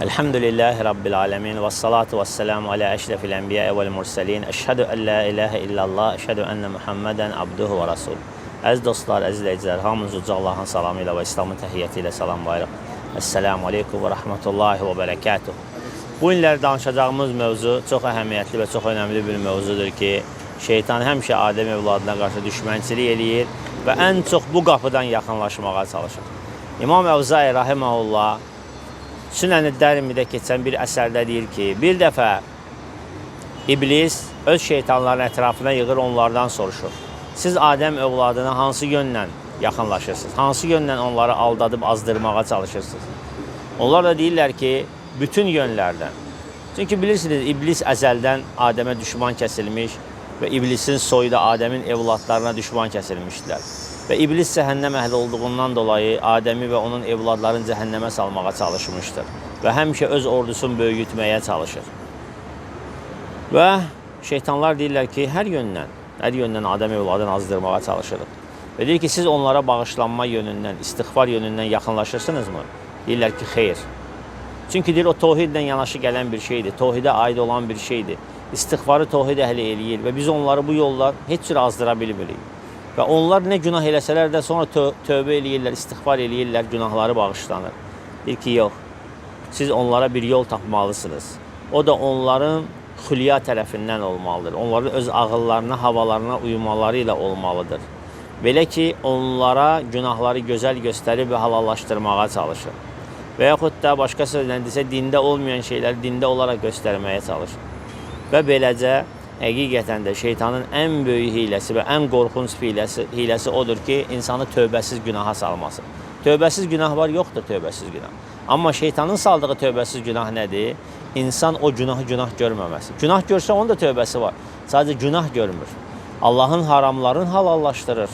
Elhamdülillahi Rabbil alemin ve salatu ve selamu ala eşrefil enbiya vel murselin. Eşhedü en la ilahe illallah, eşhedü enne Muhammeden abduhu ve rasul. Əziz dostlar, əziz izləyicilər, hamınızı uca Allahın salamı ilə və İslamın təhiyyəti ilə salamlayırıq. Esselamu aleykum və rahmetullahi və bərəkatuhu. Bu günlər danışacağımız mövzu çox əhəmiyyətli və çox önəmli bir mövzudur ki, şeytan həmişə Adəm evladına qarşı düşmənçilik eləyir və ən çox bu qapıdan yaxınlaşmağa çalışır. İmam Əvzai rahiməhullah Sünən-i Dərimidə keçən bir əsərdə deyir ki, bir dəfə iblis öz şeytanların ətrafına yığır, onlardan soruşur. Siz Adəm övladına hansı yönlə yaxınlaşırsınız? Hansı yönlə onları aldadıb azdırmağa çalışırsınız? Onlar da deyirlər ki, bütün yönlərdən. Çünki bilirsiniz, iblis əzəldən Adəmə düşman kəsilmiş və iblisin soyu da Adəmin evladlarına düşman kəsilmişdilər. Və iblis cəhənnəm əhli olduğundan dolayı Adəmi və onun evladlarını cəhənnəmə salmağa çalışmışdır. Və həmişə öz ordusunu böyütməyə çalışır. Və şeytanlar deyirlər ki, hər yöndən Adəm evladını azdırmağa çalışırıq. Və deyir ki, siz onlara bağışlanma yönündən, istiğfar yönündən yaxınlaşırsınızmı? Deyirlər ki, xeyr. Çünki deyir, o tohidlə yanaşı gələn bir şeydir, tohidə aid olan bir şeydir. İstiğfarı tohid əhli eləyir və biz onları bu yollar heç cür azdıra bilmirik. Və onlar nə günah eləsələr də sonra tövbə eləyirlər, istiğfar eləyirlər, günahları bağışlanır. Deyir ki, yox, siz onlara bir yol tapmalısınız. O da onların xülya tərəfindən olmalıdır. Onların öz ağıllarına, havalarına uyumaları ilə olmalıdır. Belə ki, onlara günahları gözəl göstərib və halallaşdırmağa çalışır. Və yaxud da başqa sözlə desə, dində olmayan şeyləri dində olaraq göstərməyə çalışır. Və beləcə, həqiqətən də şeytanın ən böyük hiləsi və ən qorxunc hiləsi odur ki, insanı tövbəsiz günaha salması. Tövbəsiz günah var, yoxdur tövbəsiz günah. Amma şeytanın saldığı tövbəsiz günah nədir? İnsan o günah görməməsi. Günah görsə, onun da tövbəsi var. Sadəcə günah görmür. Allahın haramlarını halallaşdırır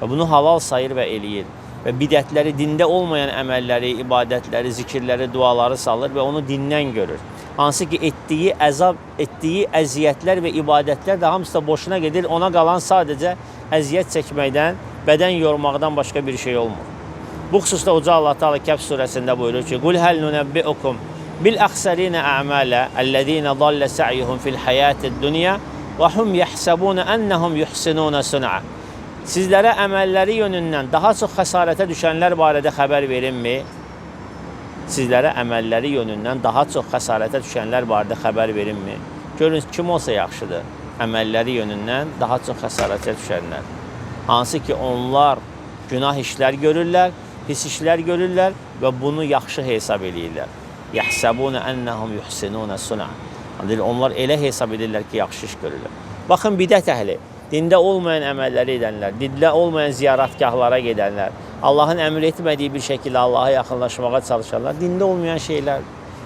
və bunu halal sayır və eləyir. Və bidətləri, dində olmayan əməlləri, ibadətləri, zikirləri, duaları salır və onu dindən görür. Hansı ki, etdiyi əzab, etdiyi əziyyətlər və ibadətlər də hamısı da boşuna gedir. Ona qalan sadəcə əziyyət çəkməkdən, bədən yormaqdan başqa bir şey olmur. Bu xüsusda Uca Allah Teala Kəhf surəsində buyurur ki, Qul həl nunəbbi'ukum bil-əxsərinə əmələ əlləzīnə dallə sə'yuhum fil-həyətid dünya və hum yəhsəbunə ennəhum yuhsinunə sun'a. Sizlərə əməlləri yönündən daha çox xəsarətə düşənlər barədə xəbər verinmi? Sizlərə əməlləri yönündən daha çox xəsarətə düşənlər barədə xəbər verinmi? Görün, kim olsa yaxşıdır? Əməlləri yönündən daha çox xəsarətə düşənlər. Hansı ki, onlar günah işlər görürlər, pis işlər görürlər və bunu yaxşı hesab edirlər. Yəhsəbunə ennəhum yuhsinunə sun'a. Onlar elə hesab edirlər ki, yaxşı iş görürlər. Baxın, bidət əhli, dində olmayan əməlləri edənlər, dində olmayan ziyaratgahlara gedənlər, Allahın əmr etmədiyi bir şəkildə Allaha yaxınlaşmağa çalışanlar dində olmayan şeylər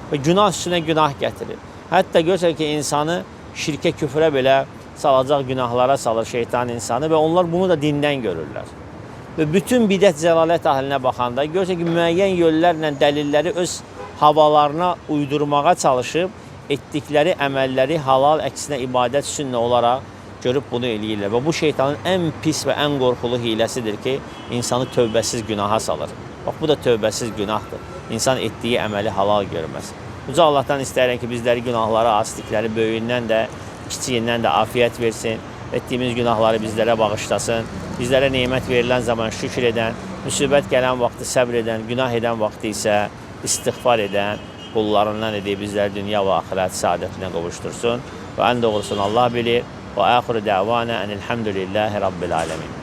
və günah üstünə günah gətirir. Hətta görsə ki, insanı şirkə, küfrə belə salacaq günahlara salır şeytan insanı və onlar bunu da dindən görürlər. Və bütün bidət zəlalət ahlinə baxanda görsə ki, müəyyən yollarla dəlilləri öz havalarına uydurmağa çalışıb, etdikləri əməlləri halal, əksinə ibadət sünnə olaraq görüb bunu eləyirlər. Və bu şeytanın ən pis və ən qorxulu hiləsidir ki, insanı tövbəsiz günaha salır. Bax, bu da tövbəsiz günahdır. İnsan etdiyi əməli halal görməz. Uca Allahdan istəyirəm ki, bizləri günahları, asitlikləri böyüyündən də, kiçiyindən də afiyət versin. Etdiyimiz günahları bizlərə bağışlasın. Bizlərə nemət verilən zaman şükür edən, müsibət gələn vaxtı səbr edən, günah edən vaxtı isə istiğfar edən qullarından edib bizləri dünya və axirət saadətinə qovuştursun. Və ən doğrusunu Allah bilir. Və əxiru dəvana enelhamdülillahi rabbil alemin.